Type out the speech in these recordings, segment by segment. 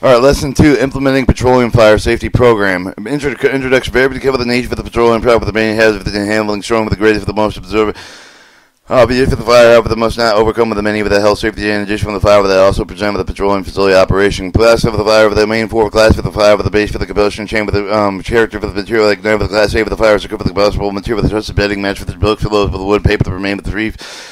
All right, lesson 2, implementing petroleum fire safety program. Introduction. Very careful with the nature of the petroleum product, with the main hazard of the handling, strong with the greatest, with the most observant. Obvious for the fire, however, the most not overcome with the many with the health safety in addition from the fire, that also present with the petroleum facility operation. Class of the fire with the main four, class for the fire with the base for the combustion chain with the character for the material, like with the class A with the fire, so for the combustible material with the trusted bedding, match with the books, with the wood, paper, the remain with the reef.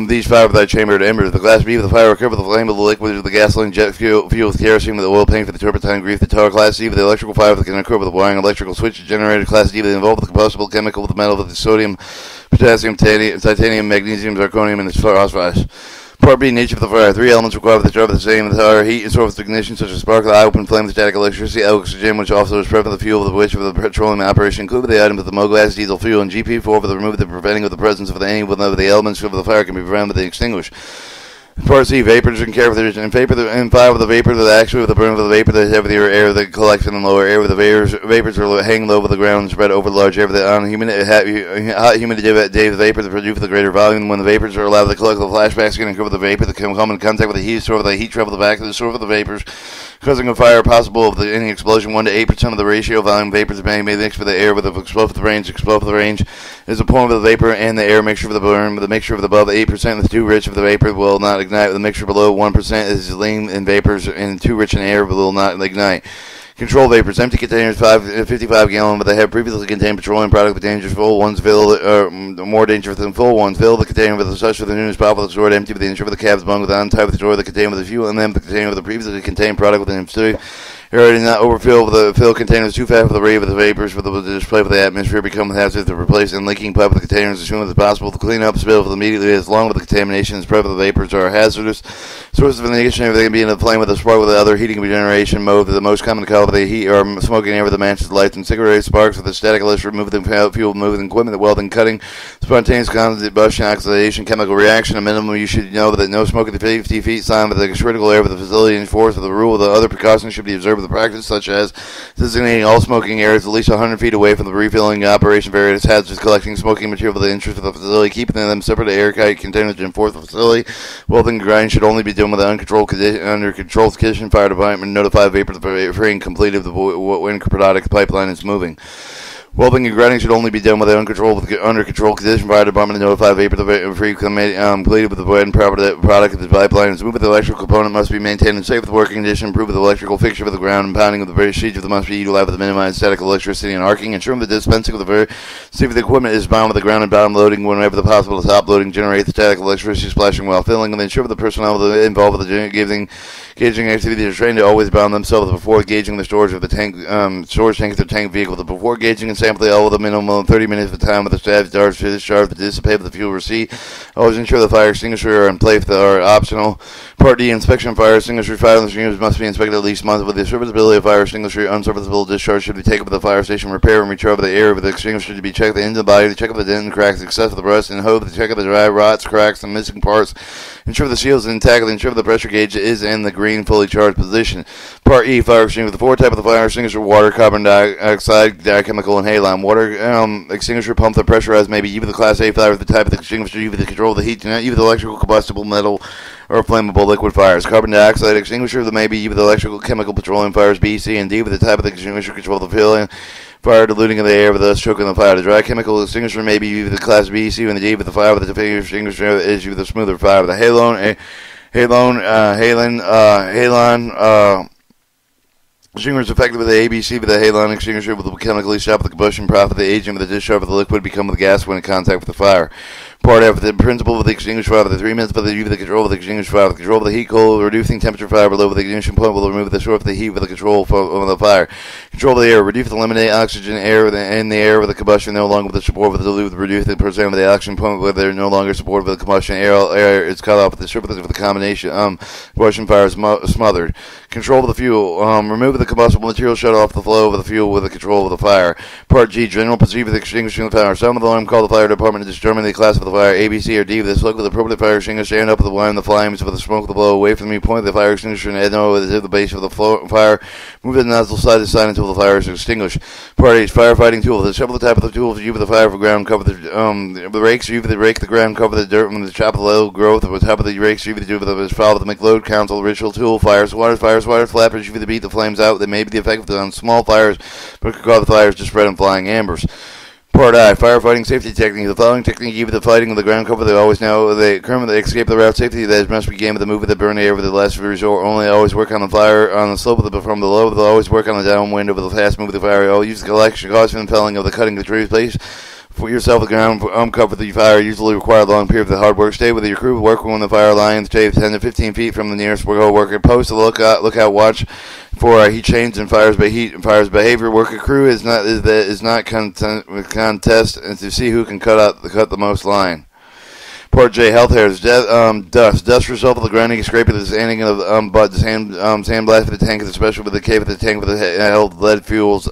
These fire without chamber to embers. The class B with the fire recover the flame with the liquid with the gasoline, jet fuel with kerosene with the oil paint for the turpentine, grief, the tar. Class C with the electrical fire that can occur with the wiring, electrical switch generator. Class D with the involved with the combustible chemical with the metal with the sodium, potassium, titanium, magnesium, zirconium, and the phosphorus. Part B, nature of the fire. 3 elements required for the job of the same. The fire, heat, and source of ignition, such as spark, the eye, open flame, the static electricity, oxygen, which also is present for the fuel of which for the petroleum operation, including the items of the gas, diesel fuel, and GP4 for the removal, the preventing of the presence of any one of the elements of the fire can be prevented with the extinguish. Part C, vapors and care for the and fire with the vapor that actually with the burn of the vapor that heavier air that collects in the lower air with the vapors are hanging low over the ground and spread over the large air with the hot humidity day the vapor that produce the greater volume. When the vapors are allowed to collect, the flashbacks can occur with the vapor that can come in contact with the heat, store the heat travel the back of the store of the vapors, causing a fire possible of any explosion. 1 to 8% of the ratio volume vapors may mix with the air with the explosive range. Explosive range is a point of the vapor and the air mixture of the burn. With the mixture of above 8% is too rich of the vapor will not ignite. With the mixture below 1% is lean in vapors and too rich in air will not ignite. Control vapors. Empty containers 55 gallon, but they have previously contained petroleum product with dangerous full ones more dangerous than full ones. Fill the container with such with the newest bottle with the stored empty with the ensure with the caps bung with the untied with the drawer the container with the fuel and then the container with the previously contained product with an empty. Already not overfill with the fill containers too fast with the rate of the vapors with the display with the atmosphere become hazardous to replace and leaking pipe with the containers as soon as possible to clean up spill immediately as long with the contamination and spread with the vapors are hazardous. Sources of ignition everything can be in the flame with a spark with the other heating generation mode. The most common cause of the heat or smoking air with the matches, lights, and cigarette sparks with the static electric moving fuel moving equipment, the welding, cutting, spontaneous combustion, oxidation, chemical reaction. A minimum you should know that no smoking the 50 feet sign with the critical air with the facility enforced with the rule. The other precautions should be observed with the practice, such as designating all smoking areas at least 100 feet away from the refilling operation, various hazards, collecting smoking material for the interest of the facility, keeping them separate airtight containers to enforce the facility. Welding and grinding should only be done with under controlled condition. Fire department notify vapor free and completed when product pipeline is moving. Welding and grinding should only be done with under control condition. Fire department to notify vapor free completed with the end product of the pipeline is moved. With the electrical component must be maintained in safe working condition. Improve with the electrical fixture for the ground and pounding of the various sheets of the must be utilized with the minimized static electricity and arcing. Ensuring the dispensing of the see if the equipment is bound with the ground and bottom loading whenever the possible. Top loading generate the static electricity splashing while filling, and ensure the personnel involved with the gauging activity are trained to always bound themselves before gauging the storage of the tank storage tank of the tank vehicle. Before gauging and sample the oil with a minimum of 30 minutes of time with the staff darts to discharge to dissipate with the fuel receipt. Always ensure the fire extinguisher are in place that are optional. Part D, inspection. Fire extinguisher fire extinguishers must be inspected at least monthly. With the serviceability of fire extinguisher, unserviceable discharge should be taken with the fire station. Repair and recharge of the air with the extinguisher to be checked. The ends of the body, the check of the dent and cracks, excess of the rust and hove, the check of the dry rots, cracks, and missing parts. Ensure the seals are intact. Ensure the pressure gauge is in the green, fully charged position. Part E, fire extinguisher. The 4 types of the fire extinguisher: water, carbon dioxide, dichemical, and halide. Water extinguisher pump that pressurized may be either the Class A fire, the type of the extinguisher, either the control of the heat, either the electrical, combustible, metal, or flammable liquid fires. Carbon dioxide extinguisher that may be either the electrical, chemical, petroleum fires B, C, and D, with the type of the extinguisher control the filling fire diluting in the air with us choking the fire. The dry chemical extinguisher may be either the Class B, C, and the D, with the fire with the fire extinguisher is either the smoother fire. The halon extinguisher is effective with the ABC with the halon extinguisher will chemically stop the combustion process of the agent with the discharge of the liquid become the gas when in contact with the fire. Part F, the principle of the extinguisher fire, the 3 minutes for the control of the extinguisher fire, the control of the heat cold, reducing temperature fire below with the ignition point will remove the source of the heat with the control of the fire. Control of the air, reduce, eliminate oxygen air in the air with the combustion no longer with the support with the dilute, reduce the percent of the oxygen point where they're no longer supported with the combustion air is cut off with the surface of the combination combustion fire is smothered. Control of the fuel, remove the combustible material, shut off the flow of the fuel with the control of the fire. Part G, general procedure for the extinguishing of the fire. Sound of the alarm, call the fire department to determine the class of the fire, A, B, C, or D. With this look with the appropriate fire extinguisher, stand up with the wire and the flames with the smoke the blow away from the point of the fire extinguisher and add no with the base of the fire. Move the nozzle side to side until the fire is extinguished. Part H, firefighting tool. The several type of the tools you with the fire for ground cover the rakes, you with the rake the ground, cover the dirt from the chop of the low growth, with the top of the rakes, you with the follow the McLeod council ritual tool, fires, water, fire fire swatter flappers usually beat the flames out. They may be effective on small fires, but could cause the fires to spread in flying embers. Part I, firefighting safety technique. The following technique give the fighting with the ground cover. They always know they currently escape the route safety. That must begin with the move of the burn air with the last resort. Only always work on the fire on the slope of the from below. They'll always work on the downwind over the fast move of the fire. Always use the collection caution and felling of the cutting the trees. Place for yourself the ground cover the fire. Usually require a long period of the hard work. Stay with your crew. Work when the fire line. Stay 10 to 15 feet from the nearest worker. Post. Look out. Watch for heat change and fires by heat and fires behavior. Worker crew is not contest and to see who can cut the most line. Part J, health hairs, dust result of the grinding, scraping, the sanding of sandblast for the tank, especially with the cave of the tank with the held lead fuels.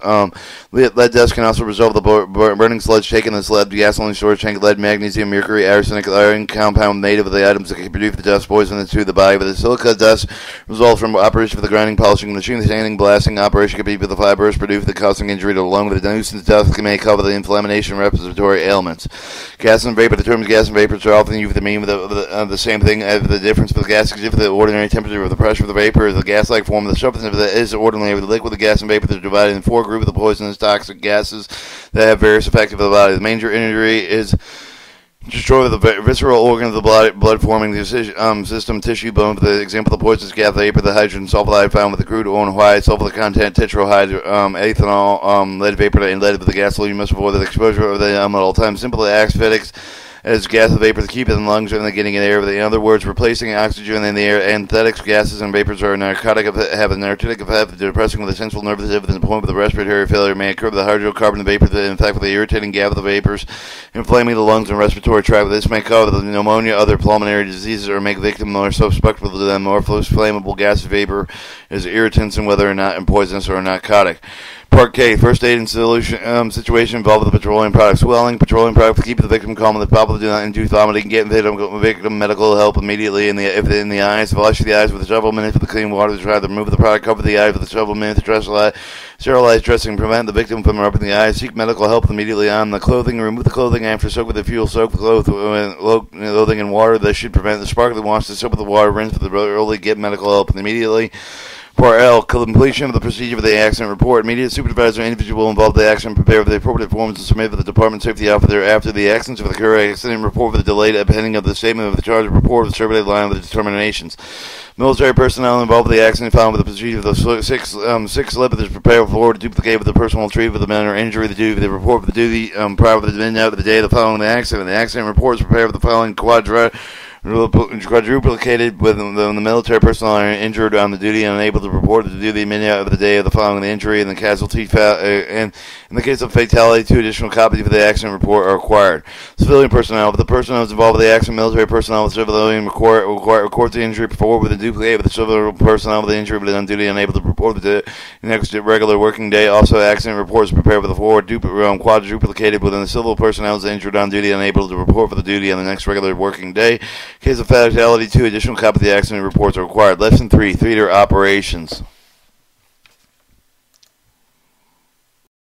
Lead dust can also result of the burning sludge taken in this lead gasoline storage tank, lead, magnesium, mercury, arsenic, iron compound made of the items that can produce the dust poison into the body. But the silica dust results from operation for the grinding, polishing machine, the sanding, blasting operation can be with the fibers produced, the causing injury to the lung. With the nuisance dust may cover the inflammation and respiratory ailments. Gas and vapor, the terms gas and vapors are often used to mean the same thing as the difference for the gas is if the ordinary temperature of the pressure of the vapor is the gas-like form of the substance if it is ordinary with the liquid, the gas and vapor that are divided in four groups of the poisonous toxic gases that have various effects on the body. The major injury is destroy the visceral organ of the blood forming the system, tissue, bone. For the example, the poisonous gas vapor, the hydrogen sulfide found with the crude oil and white sulfur content, ethanol, lead vapor, and lead with the gasoline. You must avoid the exposure of the at all times. Simply asphytics as gas and vapor to keep it in the lungs and getting in air. In other words, replacing oxygen in the air. Anthetics, gases, and vapors are narcotic, have a narcotic effect, depressing with a central nervous system. The point of the respiratory failure may occur with the hydrocarbon vapor, in fact, with the irritating gas of the vapors, inflaming the lungs and respiratory tract. This may cause the pneumonia, other pulmonary diseases, or make victim more susceptible to them. More flammable gas vapor is irritants and whether or not poisonous or narcotic. Part K, first aid and situation involved with the petroleum product. Swelling, petroleum product to keep the victim calm and the probably do not induce vomiting. Get the victim medical help immediately in the eyes. Wash the eyes with a shovel minute for the clean water to try to remove the product. Cover the eyes with a shovel minute to sterilize dressing. Prevent the victim from rubbing the eyes. Seek medical help immediately on the clothing. Remove the clothing after soak with the fuel. Soak the clothing in water. This should prevent the sparkling wash. The soap with the water. Rinse with the early. Get medical help immediately. Part L, completion of the procedure for the accident report. Immediate supervisor or individual involved in the accident prepare for the appropriate forms and submit to the Department Safety Officer after the accident. If the current accident report for the delayed pending of the statement of the charge report of the survey line with the determinations. Military personnel involved in the accident found with the procedure of the six level is prepared for to duplicate with the personal treatment of the man or injury. The duty, the report for the duty prior to the midnight of the day of the following the accident. The accident report is prepared with the following quadruplicated with the military personnel are injured on the duty and unable to report to duty midnight of the day of the following the injury and the casualty and in the case of fatality 2 additional copies of the accident report are required. Civilian personnel, if the personnel is involved with the accident, military personnel with civilian records the injury forward with a duplicate with the civil personnel with the injury but on duty unable to report the next regular working day. Also accident reports prepared with the forward quadruplicated within the civil personnel is injured on duty unable to report for the duty on the next regular working day. Case of fatality 2 additional copy of the accident reports are required. Lesson 3, theater operations.